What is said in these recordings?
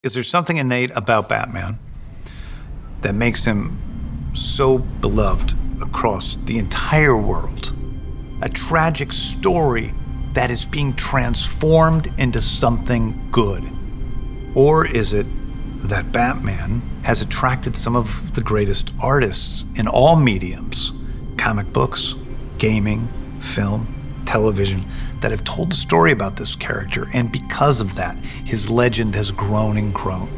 Is there something innate about Batman that makes him so beloved across the entire world? A tragic story that is being transformed into something good? Or is it that Batman has attracted some of the greatest artists in all mediums, comic books, gaming, film, television, that have told a story about this character, and because of that, his legend has grown and grown?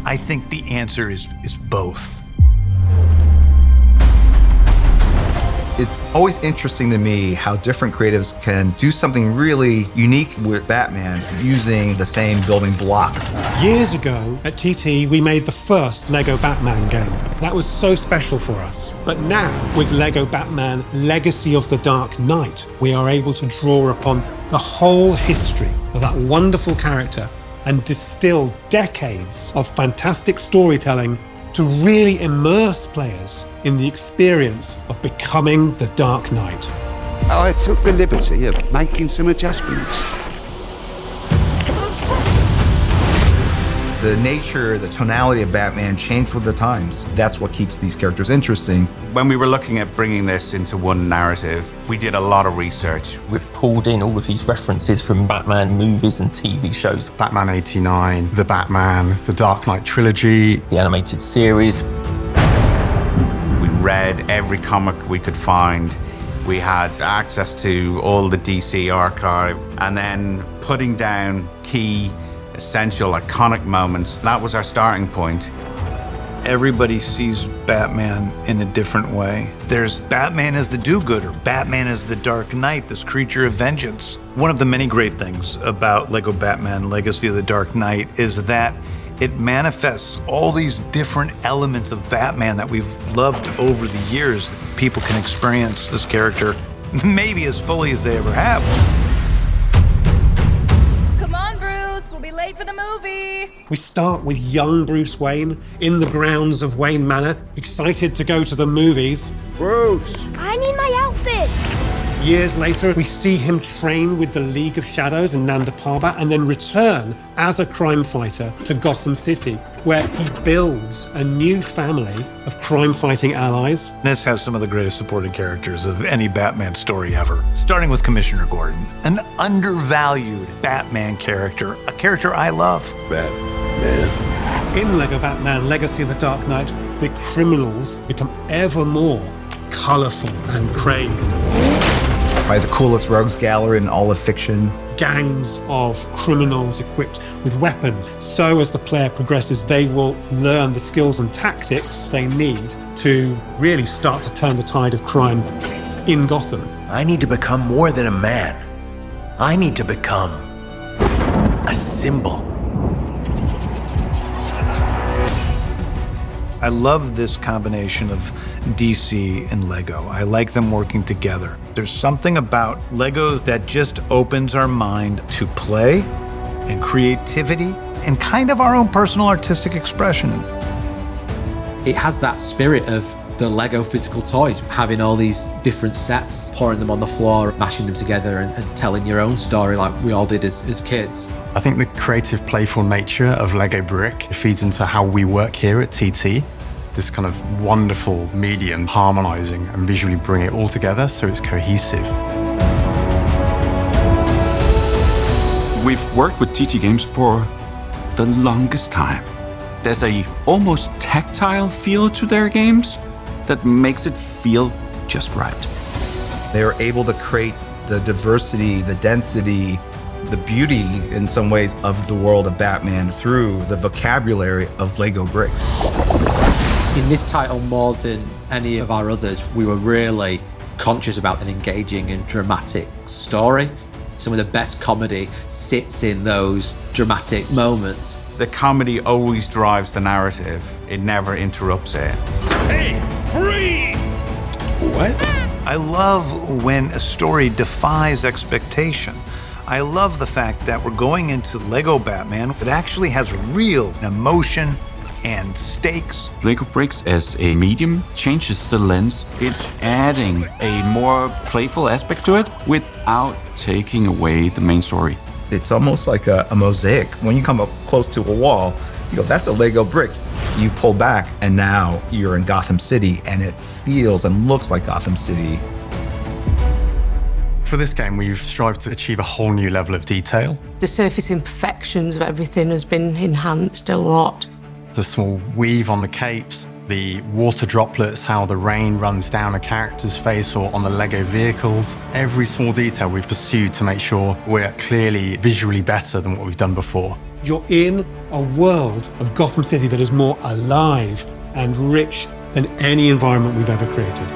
I think the answer is both. It's always interesting to me how different creatives can do something really unique with Batman using the same building blocks. Years ago at TT, we made the first Lego Batman game. That was so special for us. But now, with Lego Batman Legacy of the Dark Knight, we are able to draw upon the whole history of that wonderful character and distill decades of fantastic storytelling to really immerse players in the experience of becoming the Dark Knight. I took the liberty of making some adjustments. The nature, the tonality of Batman changed with the times. That's what keeps these characters interesting. When we were looking at bringing this into one narrative, we did a lot of research. We've pulled in all of these references from Batman movies and TV shows. Batman 89, The Batman, The Dark Knight trilogy, the animated series. We read every comic we could find. We had access to all the DC archive, and then putting down key, essential, iconic moments. That was our starting point. Everybody sees Batman in a different way. There's Batman as the do-gooder, Batman as the Dark Knight, this creature of vengeance. One of the many great things about Lego Batman Legacy of the Dark Knight is that it manifests all these different elements of Batman that we've loved over the years. People can experience this character maybe as fully as they ever have. Come on, Bruce, we'll be late for the movie. We start with young Bruce Wayne in the grounds of Wayne Manor, excited to go to the movies. Bruce! I need my outfit. Years later, we see him train with the League of Shadows in Nanda Parbat and then return as a crime fighter to Gotham City, where he builds a new family of crime-fighting allies. This has some of the greatest supporting characters of any Batman story ever, starting with Commissioner Gordon, an undervalued Batman character, a character I love. Batman. In Lego Batman Legacy of the Dark Knight, the criminals become ever more colorful and crazed. Probably the coolest rogues gallery in all of fiction. Gangs of criminals equipped with weapons. So as the player progresses, they will learn the skills and tactics they need to really start to turn the tide of crime in Gotham. I need to become more than a man. I need to become a symbol. I love this combination of DC and Lego. I like them working together. There's something about Lego that just opens our mind to play and creativity and kind of our own personal artistic expression. It has that spirit of the Lego physical toys, having all these different sets, pouring them on the floor, mashing them together and telling your own story like we all did as kids. I think the creative, playful nature of Lego Brick feeds into how we work here at TT. This kind of wonderful medium, harmonizing and visually bring it all together so it's cohesive. We've worked with TT Games for the longest time. There's a almost tactile feel to their games that makes it feel just right. They are able to create the diversity, the density, the beauty in some ways of the world of Batman through the vocabulary of Lego bricks. In this title, more than any of our others, we were really conscious about an engaging and dramatic story. Some of the best comedy sits in those dramatic moments. The comedy always drives the narrative. It never interrupts it. Hey, free! What? I love when a story defies expectation. I love the fact that we're going into Lego Batman. It actually has real emotion and stakes. Lego Bricks as a medium changes the lens. It's adding a more playful aspect to it without taking away the main story. It's almost like a mosaic. When you come up close to a wall, you go, that's a Lego brick. You pull back and now you're in Gotham City and it feels and looks like Gotham City. For this game, we've strived to achieve a whole new level of detail. The surface imperfections of everything has been enhanced a lot. The small weave on the capes, the water droplets, how the rain runs down a character's face or on the Lego vehicles. Every small detail we've pursued to make sure we're clearly visually better than what we've done before. You're in a world of Gotham City that is more alive and rich than any environment we've ever created.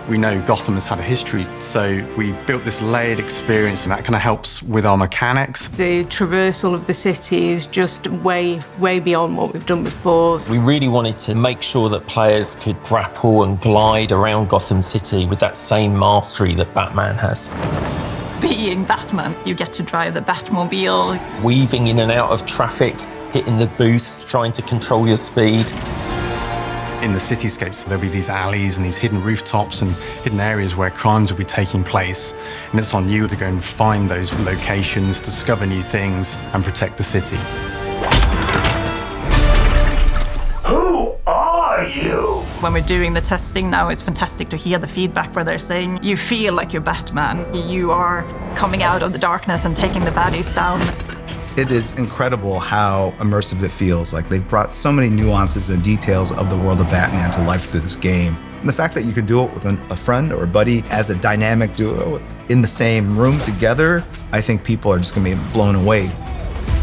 We know Gotham has had a history, so we built this layered experience, and that kind of helps with our mechanics. The traversal of the city is just way beyond what we've done before. We really wanted to make sure that players could grapple and glide around Gotham City with that same mastery that Batman has. Being Batman, you get to drive the Batmobile. Weaving in and out of traffic, hitting the boost, trying to control your speed. In the cityscapes, there'll be these alleys and these hidden rooftops and hidden areas where crimes will be taking place. And it's on you to go and find those locations, discover new things, and protect the city. Who are you? When we're doing the testing now, it's fantastic to hear the feedback where they're saying, you feel like you're Batman. You are coming out of the darkness and taking the baddies down. It is incredible how immersive it feels. Like they've brought so many nuances and details of the world of Batman to life through this game. And the fact that you can do it with a friend or a buddy as a dynamic duo in the same room together, I think people are just gonna be blown away.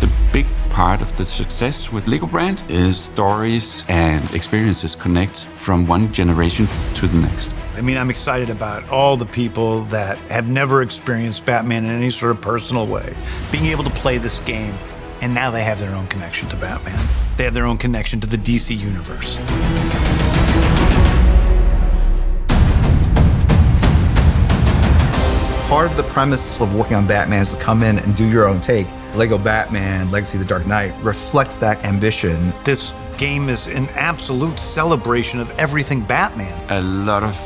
The big part of the success with Lego brand is stories and experiences connect from one generation to the next. I mean, I'm excited about all the people that have never experienced Batman in any sort of personal way, being able to play this game, and now they have their own connection to Batman. They have their own connection to the DC universe. Part of the premise of working on Batman is to come in and do your own take. Lego Batman, Legacy of the Dark Knight reflects that ambition. This game is an absolute celebration of everything Batman. A lot of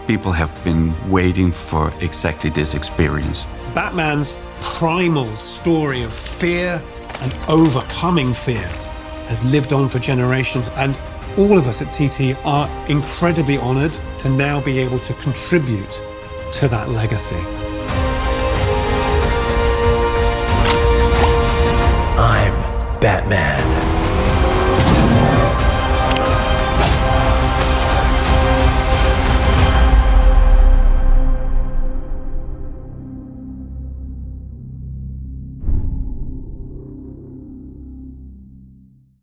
people have been waiting for exactly this experience. Batman's primal story of fear and overcoming fear has lived on for generations, and all of us at TT are incredibly honored to now be able to contribute to that legacy. I'm Batman.